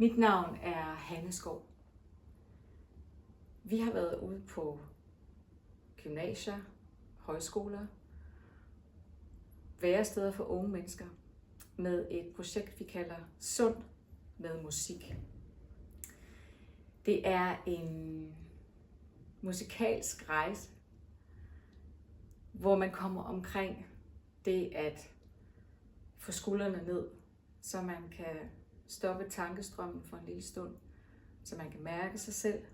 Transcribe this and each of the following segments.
Mit navn er Hanne Skov. Vi har været ude på gymnasier, højskoler, væresteder for unge mennesker med et projekt, vi kalder Sund med musik. Det er en musikalsk rejse, hvor man kommer omkring det at få skuldrene ned, så man kan stoppe tankestrømmen for en lille stund, så man kan mærke sig selv,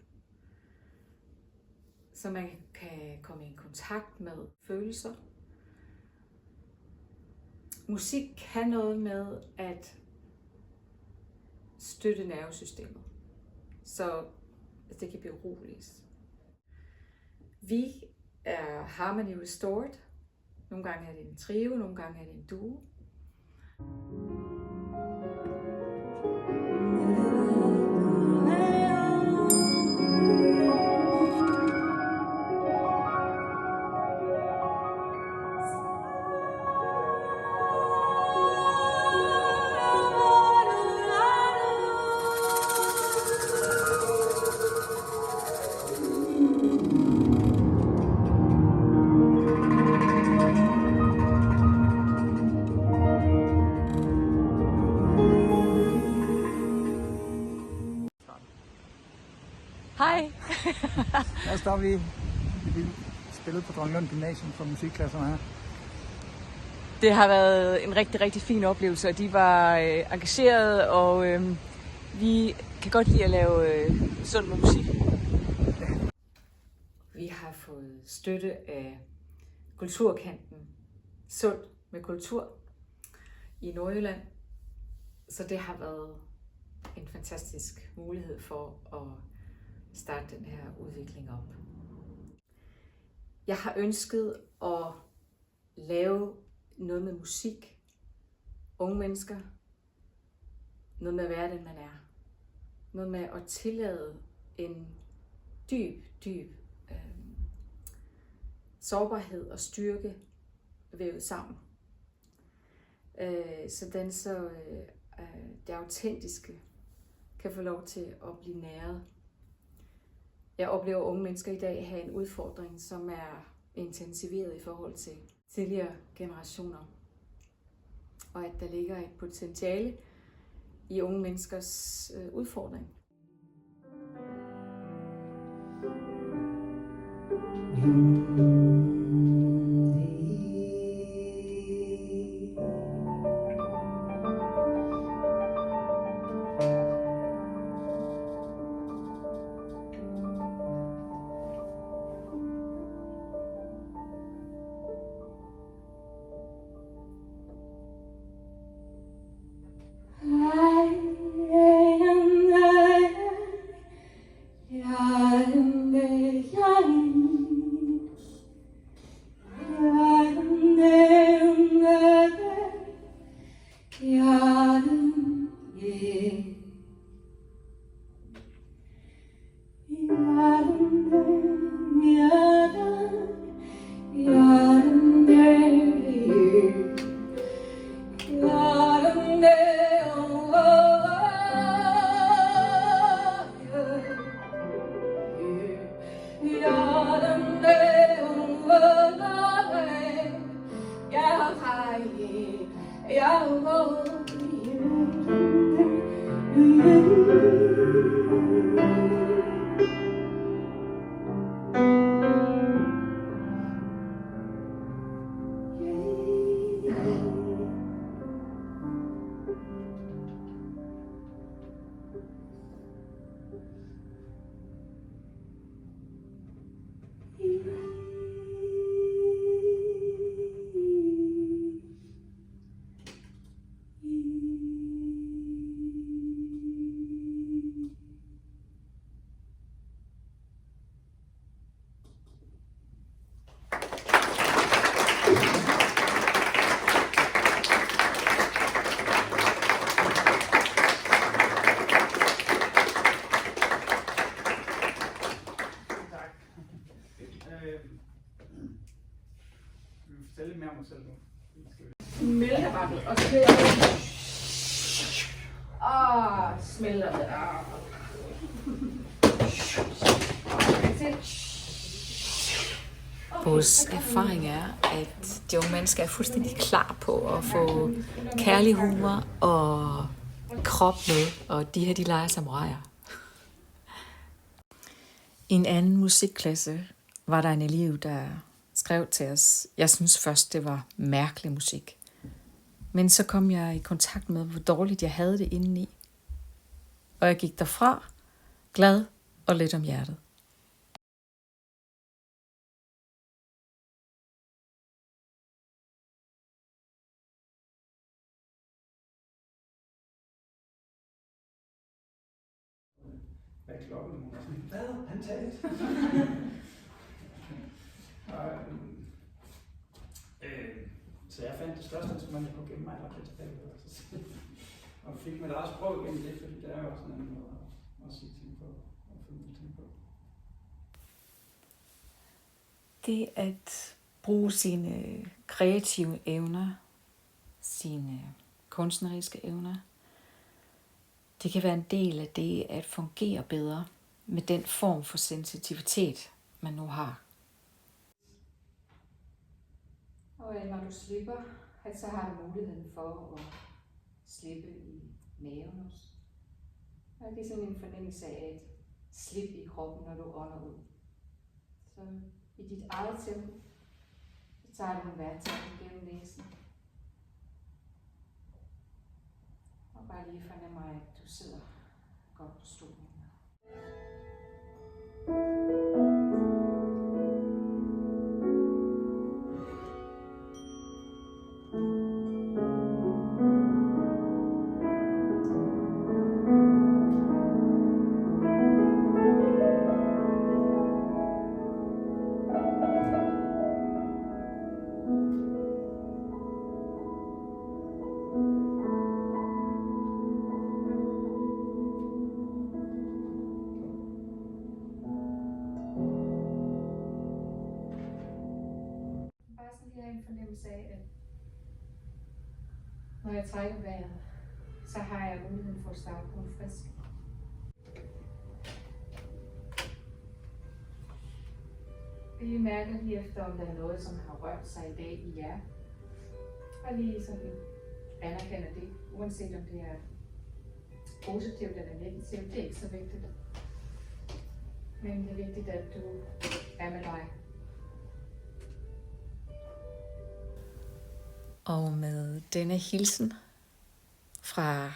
så man kan komme i kontakt med følelser. Musik kan noget med at støtte nervesystemet, så det kan beroliges. Vi er Harmony Restored. Nogle gange er det en trio, nogle gange er det en duo. Hej! Her står vi. Vi spillede på Dronninglund Gymnasium for musikklasserne her. Det har været en rigtig, rigtig fin oplevelse, og de var engagerede, og vi kan godt lide at lave sund musik. Vi har fået støtte af Kulturkanten Sund med Kultur i Nordjylland, så det har været en fantastisk mulighed for at starte den her udvikling op. Jeg har ønsket at lave noget med musik, unge mennesker, noget med at være den man er, noget med at tillade en dyb sårbarhed og styrke vævet sammen. Så det autentiske kan få lov til at blive næret. Jeg oplever unge mennesker i dag have en udfordring, som er intensiveret i forhold til tidligere generationer. Og at der ligger et potentiale i unge menneskers udfordring. Fortæl lidt mere om mig selv nu. Mælkebakken, og så smelter det. Vores erfaring er, at de unge mennesker er fuldstændig klar på at få kærlig humor og krop med, og de her, de leger samuraier. I en anden musikklasse var der en elev, der skrev til os, jeg synes først, det var mærkelig musik. Men så kom jeg i kontakt med, hvor dårligt jeg havde det indeni. Og jeg gik derfra, glad og let om hjertet. Hvad er klokken? Hvad? Han talte. Så jeg fandt det største instrument, jeg kunne gemme mig, der blev tilbage. Og fik mit eget sprog igennem det, fordi det er jo også en anden måde at sige ting på, og formidle ting på. Det at bruge sine kreative evner, sine kunstneriske evner, det kan være en del af det at fungere bedre med den form for sensitivitet, man nu har. Og når du slipper, så har du muligheden for at slippe i maven også. Og det er sådan en fornemmelse af et slip i kroppen, når du ånder ud. Så i dit eget tempo, så tager du en vejrtrækning gennem næsen. Og bare lige fornemmer, at du sidder godt på stolen. Af, at når jeg trækker vejret, så har jeg muligheden for at starte på en frisk. Vi mærker lige efter, om der er noget, som har rørt sig i dag i jer. Og lige sådan anerkender det, uanset om det er positivt eller negativt. Det er ikke så vigtigt. Men det er vigtigt, at du er med dig. Og med denne hilsen fra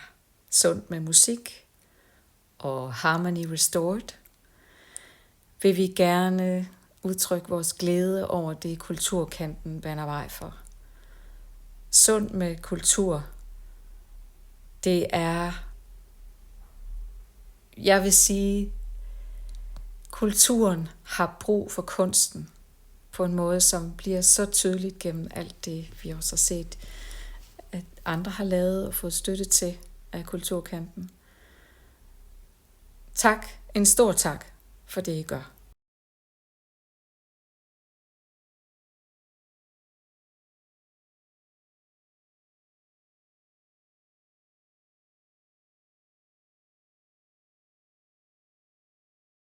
Sundt med musik og Harmony Restored, vil vi gerne udtrykke vores glæde over det, Kulturkanten baner vej for. Sundt med kultur, det er, jeg vil sige, kulturen har brug for kunsten på en måde, som bliver så tydeligt gennem alt det, vi også har set, at andre har lavet og fået støtte til af Kulturkampen. Tak, en stor tak for det, I gør.